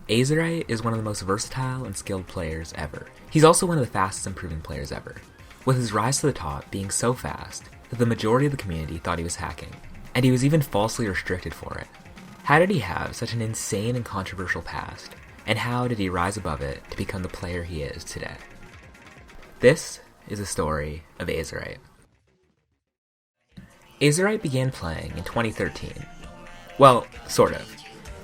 Azr8 is one of the most versatile and skilled players ever. He's also one of the fastest improving players ever, with his rise to the top being so fast that the majority of the community thought he was hacking, and he was even falsely restricted for it. How did he have such an insane and controversial past, and how did he rise above it to become the player he is today? This is the story of Azr8. Azr8 began playing in 2013. Well, sort of.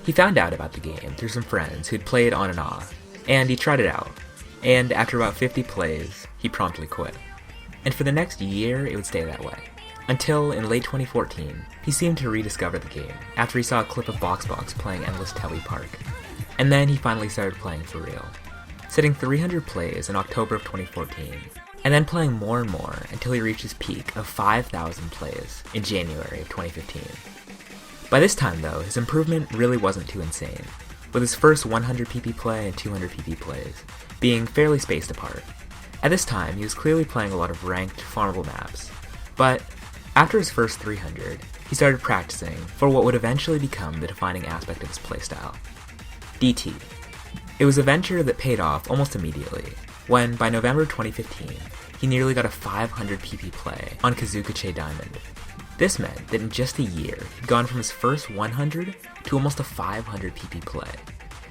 He found out about the game through some friends who'd played on and off, and he tried it out, and after about 50 plays, he promptly quit. And for the next year, it would stay that way. Until, in late 2014, he seemed to rediscover the game after he saw a clip of BoxBox playing Endless Telly Park. And then he finally started playing for real, setting 300 plays in October of 2014, and then playing more and more until he reached his peak of 5,000 plays in January of 2015. By this time though, his improvement really wasn't too insane, with his first 100 PP play and 200 PP plays being fairly spaced apart. At this time, he was clearly playing a lot of ranked, farmable maps, but after his first 300, he started practicing for what would eventually become the defining aspect of his playstyle: DT. It was a venture that paid off almost immediately, when by November 2015, he nearly got a 500 PP play on Kazukache Diamond. This meant that in just a year, he'd gone from his first 100 to almost a 500 PP play.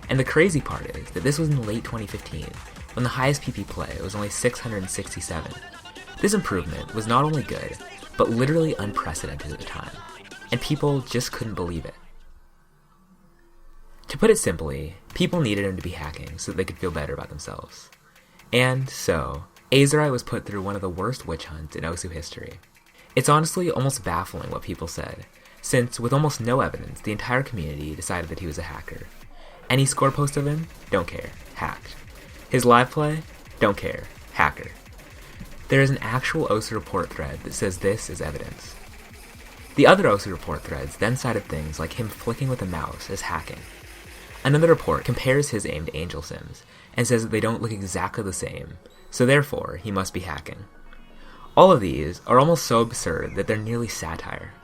And the crazy part is that this was in late 2015, when the highest PP play was only 667. This improvement was not only good, but literally unprecedented at the time, and people just couldn't believe it. To put it simply, people needed him to be hacking so that they could feel better about themselves. And so, Azr8 was put through one of the worst witch hunts in Osu history. It's honestly almost baffling what people said, since with almost no evidence, the entire community decided that he was a hacker. Any score post of him? Don't care. Hacked. His live play? Don't care. Hacker. There is an actual Osu report thread that says this is evidence. The other Osu report threads then cited things like him flicking with a mouse as hacking. Another report compares his aim to Angel Sims, and says that they don't look exactly the same, so therefore he must be hacking. All of these are almost so absurd that they're nearly satire.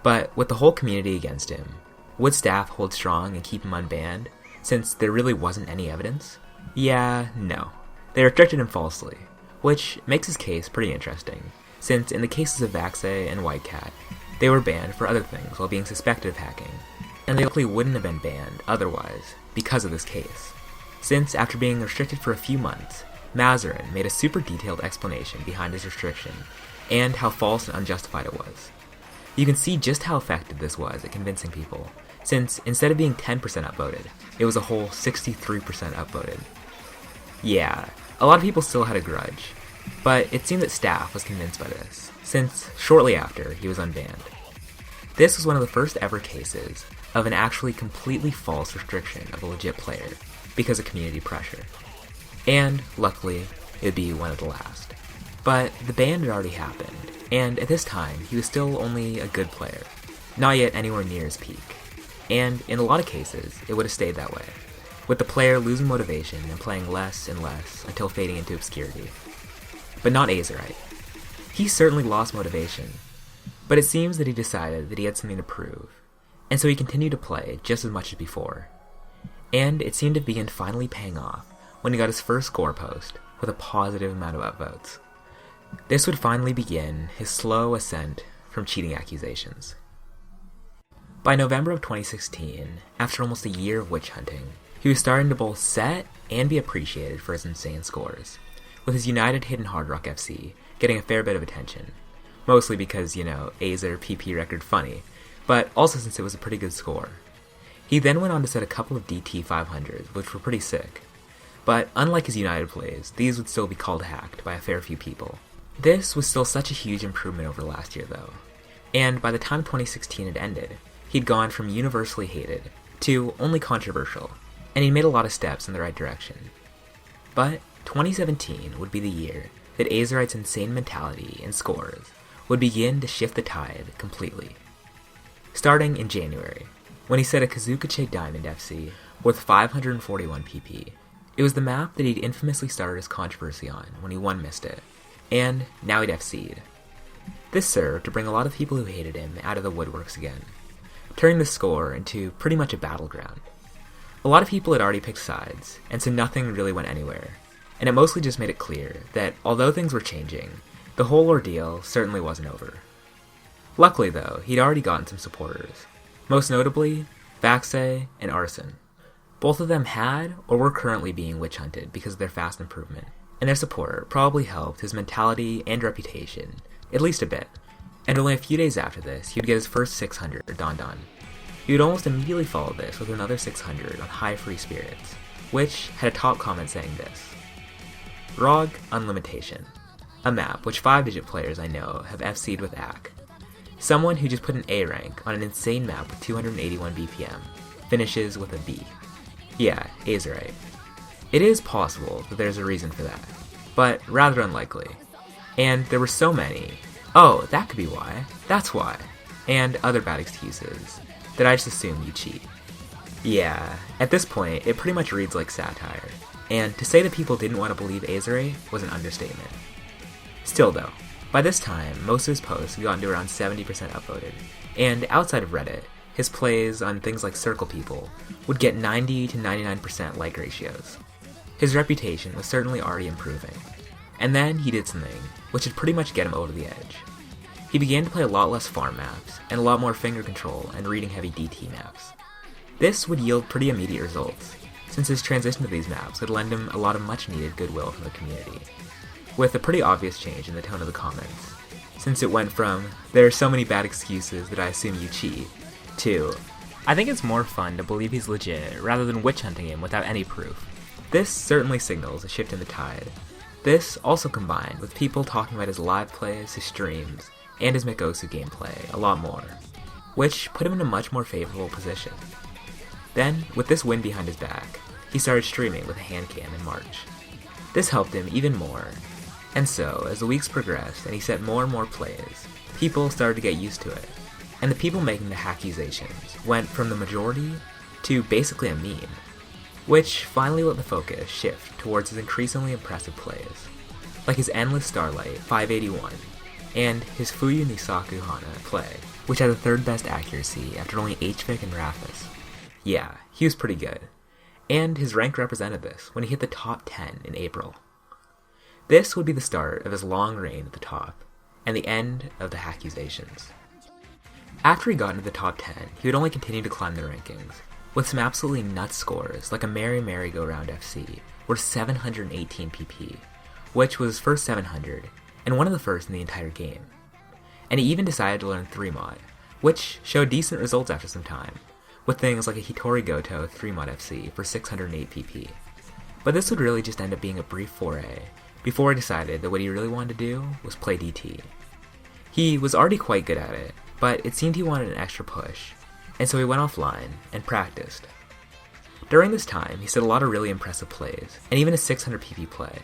But with the whole community against him, would staff hold strong and keep him unbanned, since there really wasn't any evidence? Yeah, no. They restricted him falsely, which makes his case pretty interesting, since in the cases of Vaxe and Whitecat, they were banned for other things while being suspected of hacking, and they likely wouldn't have been banned otherwise because of this case, since after being restricted for a few months, Azr8 made a super detailed explanation behind his restriction, and how false and unjustified it was. You can see just how effective this was at convincing people, since instead of being 10% upvoted, it was a whole 63% upvoted. Yeah, a lot of people still had a grudge, but it seemed that staff was convinced by this, since shortly after, he was unbanned. This was one of the first ever cases of an actually completely false restriction of a legit player, because of community pressure. And, luckily, it would be one of the last. But the ban had already happened, and at this time, he was still only a good player, not yet anywhere near his peak. And in a lot of cases, it would have stayed that way, with the player losing motivation and playing less and less until fading into obscurity. But not Azr8. He certainly lost motivation, but it seems that he decided that he had something to prove, and so he continued to play just as much as before. And it seemed to begin finally paying off when he got his first score post with a positive amount of upvotes. This would finally begin his slow ascent from cheating accusations. By November of 2016, after almost a year of witch hunting, he was starting to both set and be appreciated for his insane scores, with his United Hidden Hard Rock FC getting a fair bit of attention, mostly because, Azr PP record funny, but also since it was a pretty good score. He then went on to set a couple of DT 500s, which were pretty sick. But unlike his United plays, these would still be called hacked by a fair few people. This was still such a huge improvement over last year though, and by the time 2016 had ended, he'd gone from universally hated to only controversial, and he made a lot of steps in the right direction. But 2017 would be the year that Azr8's insane mentality and scores would begin to shift the tide completely. Starting in January, when he set a Kazukache Diamond FC with 541 PP. It was the map that he'd infamously started his controversy on when he missed it, and now he'd FC'd. This served to bring a lot of people who hated him out of the woodworks again, turning the score into pretty much a battleground. A lot of people had already picked sides, and so nothing really went anywhere, and it mostly just made it clear that although things were changing, the whole ordeal certainly wasn't over. Luckily though, he'd already gotten some supporters, most notably Vaxe and Arson. Both of them had or were currently being witch hunted because of their fast improvement, and their support probably helped his mentality and reputation, at least a bit. And only a few days after this, he would get his first 600 Don Don. He would almost immediately follow this with another 600 on High Free Spirits, which had a top comment saying this: ROG Unlimitation, a map which 5-digit players I know have FC'd with AC. Someone who just put an A rank on an insane map with 281 BPM finishes with a B. Yeah, Azr8. It is possible that there's a reason for that, but rather unlikely. And there were so many, oh, that could be why, that's why, and other bad excuses, that I just assumed you cheat. Yeah, at this point, it pretty much reads like satire, and to say that people didn't want to believe Azr8 was an understatement. Still though, by this time, most of his posts had gotten to around 70% upvoted, and outside of Reddit, his plays on things like Circle People would get 90 to 99% like ratios. His reputation was certainly already improving, and then he did something which would pretty much get him over the edge. He began to play a lot less farm maps, and a lot more finger control and reading heavy DT maps. This would yield pretty immediate results, since his transition to these maps would lend him a lot of much needed goodwill from the community, with a pretty obvious change in the tone of the comments, since it went from, there are so many bad excuses that I assume you cheat, to, I think it's more fun to believe he's legit rather than witch hunting him without any proof. This certainly signals a shift in the tide. This also combined with people talking about his live plays, his streams, and his Mikosu gameplay a lot more, which put him in a much more favorable position. Then, with this win behind his back, he started streaming with a hand cam in March. This helped him even more, and so, as the weeks progressed and he set more and more plays, people started to get used to it, and the people making the accusations went from the majority to basically a meme, which finally let the focus shift towards his increasingly impressive plays, like his Endless Starlight 581, and his Fuyu Nisaku Hana play, which had the third best accuracy after only HVIC and Raphis. Yeah, he was pretty good, and his rank represented this when he hit the top 10 in April. This would be the start of his long reign at the top, and the end of the accusations. After he got into the top 10, he would only continue to climb the rankings, with some absolutely nuts scores like a Merry Merry-Go-Round FC, worth 718 PP, which was his first 700, and one of the first in the entire game. And he even decided to learn 3-mod, which showed decent results after some time, with things like a Hitori Goto 3-mod FC for 608 PP. But this would really just end up being a brief foray, before he decided that what he really wanted to do was play DT. He was already quite good at it, but it seemed he wanted an extra push, and so he went offline and practiced. During this time, he set a lot of really impressive plays, and even a 600 PP play,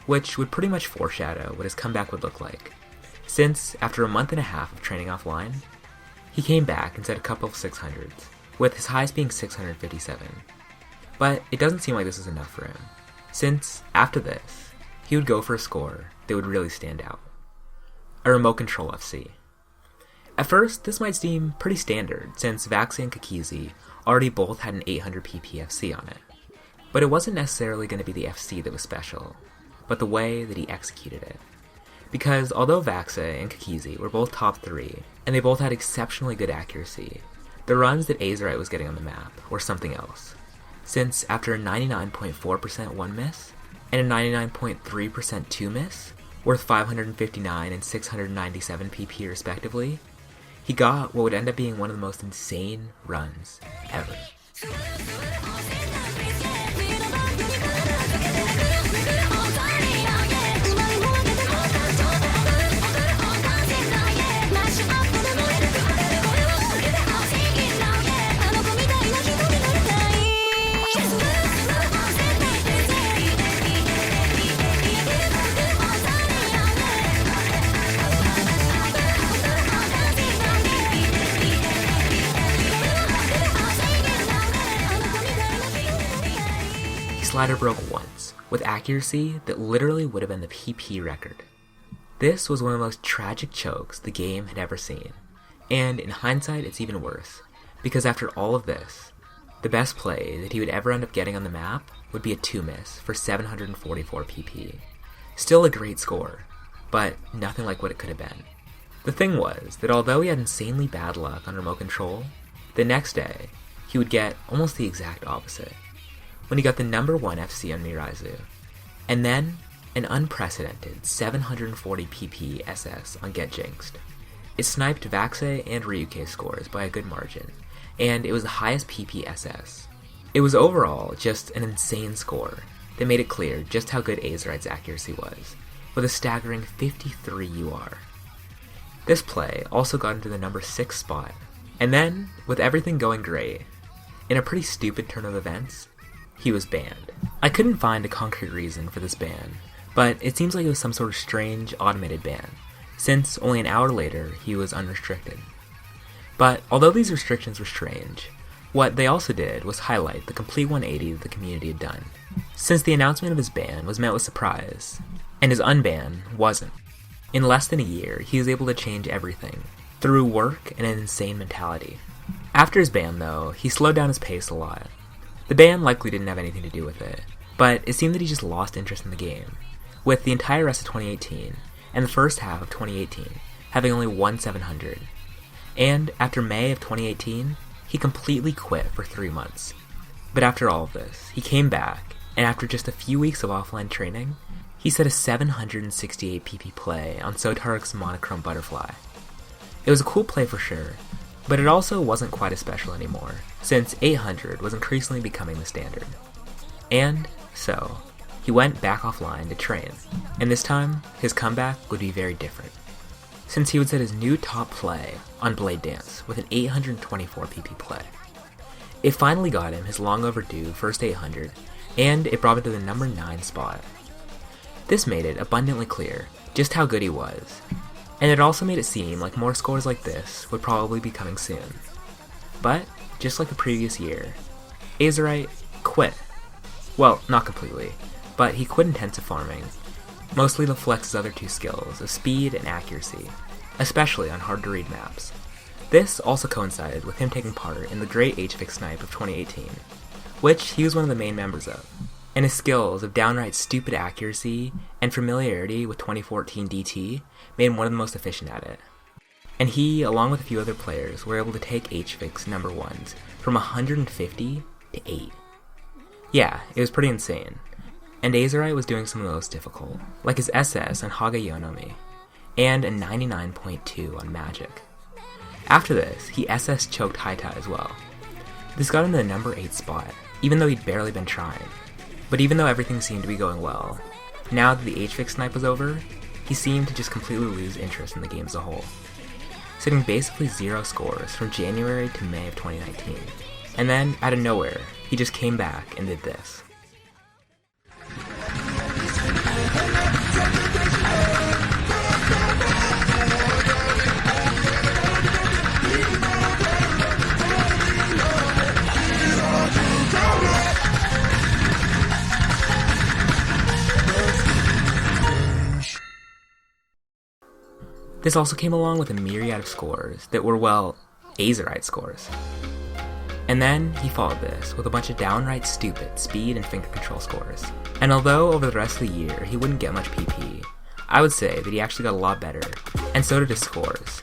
which would pretty much foreshadow what his comeback would look like, since, after a month and a half of training offline, he came back and set a couple of 600s, with his highest being 657. But it doesn't seem like this is enough for him, since, after this, he would go for a score that would really stand out. A Remote Control FC. At first, this might seem pretty standard, since Vaxe and Kakizi already both had an 800 PP FC on it. But it wasn't necessarily going to be the FC that was special, but the way that he executed it. Because although Vaxe and Kakizi were both top 3, and they both had exceptionally good accuracy, the runs that Azr8 was getting on the map were something else. Since after a 99.4% 1 miss, and a 99.3% 2 miss, worth 559 and 697 PP respectively, he got what would end up being one of the most insane runs ever. Slider broke once, with accuracy that literally would have been the PP record. This was one of the most tragic chokes the game had ever seen, and in hindsight it's even worse, because after all of this, The best play that he would ever end up getting on the map would be a 2-miss for 744 PP. Still a great score, but nothing like what it could have been. The thing was that although he had insanely bad luck on remote control, the next day he would get almost the exact opposite, when he got the number 1 FC on Miraizu, and then an unprecedented 740 PP SS on Get Jinxed. It sniped Vaxe and Ryuke's scores by a good margin, and it was the highest PP SS. It was overall just an insane score that made it clear just how good Azr8's accuracy was, with a staggering 53 UR. This play also got into the number 6 spot, and then, with everything going great, in a pretty stupid turn of events, he was banned. I couldn't find a concrete reason for this ban, but it seems like it was some sort of strange automated ban, since only an hour later he was unrestricted. But although these restrictions were strange, what they also did was highlight the complete 180 that the community had done, since the announcement of his ban was met with surprise, and his unban wasn't. In less than a year, he was able to change everything, through work and an insane mentality. After his ban though, he slowed down his pace a lot. The ban likely didn't have anything to do with it, but it seemed that he just lost interest in the game, with the entire rest of 2018, and the first half of 2018, having only won 700. And after May of 2018, he completely quit for 3 months. But after all of this, he came back, and after just a few weeks of offline training, he set a 768 PP play on Sotarik's Monochrome Butterfly. It was a cool play for sure, but it also wasn't quite as special anymore, since 800 was increasingly becoming the standard. And so, he went back offline to train, and this time, his comeback would be very different, since he would set his new top play on Blade Dance with an 824 PP play. It finally got him his long overdue first 800, and it brought him to the number 9 spot. This made it abundantly clear just how good he was, and it also made it seem like more scores like this would probably be coming soon. But, just like the previous year, Azr8 quit. Well, not completely, but he quit intensive farming, mostly to flex his other 2 skills of speed and accuracy, especially on hard-to-read maps. This also coincided with him taking part in the Great HVIC Snipe of 2018, which he was one of the main members of, and his skills of downright stupid accuracy and familiarity with 2014 DT made him one of the most efficient at it. And he, along with a few other players, were able to take HVIC's number 1s from 150 to 8. Yeah, it was pretty insane. And Azr8 was doing some of the most difficult, like his SS on Hagayonomi, and a 99.2 on Magic. After this, he SS choked Haita as well. This got him to the number 8 spot, even though he'd barely been trying. But even though everything seemed to be going well, now that the HVIC snipe was over, he seemed to just completely lose interest in the game as a whole, sitting basically 0 scores from January to May of 2019. And then, out of nowhere, he just came back and did this. This also came along with a myriad of scores that were, well, Azr8 scores. And then he followed this with a bunch of downright stupid speed and finger control scores. And although over the rest of the year he wouldn't get much PP, I would say that he actually got a lot better, and so did his scores.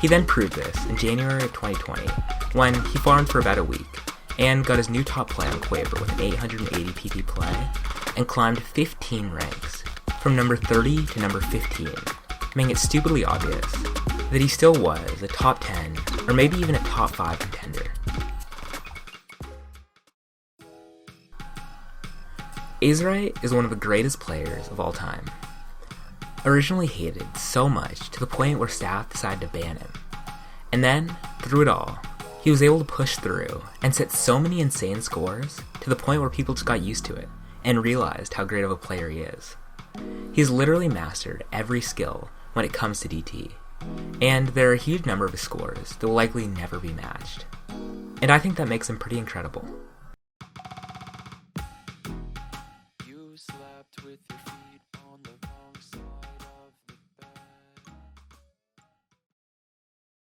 He then proved this in January of 2020, when he farmed for about a week, and got his new top play on Quaver with an 880 PP play, and climbed 15 ranks, from number 30 to number 15, making it stupidly obvious that he still was a top 10, or maybe even a top 5 contender. Azr8 is one of the greatest players of all time. Originally hated so much to the point where staff decided to ban him. And then, through it all, he was able to push through and set so many insane scores to the point where people just got used to it and realized how great of a player he is. He's literally mastered every skill when it comes to DT, and there are a huge number of his scores that will likely never be matched. And I think that makes him pretty incredible.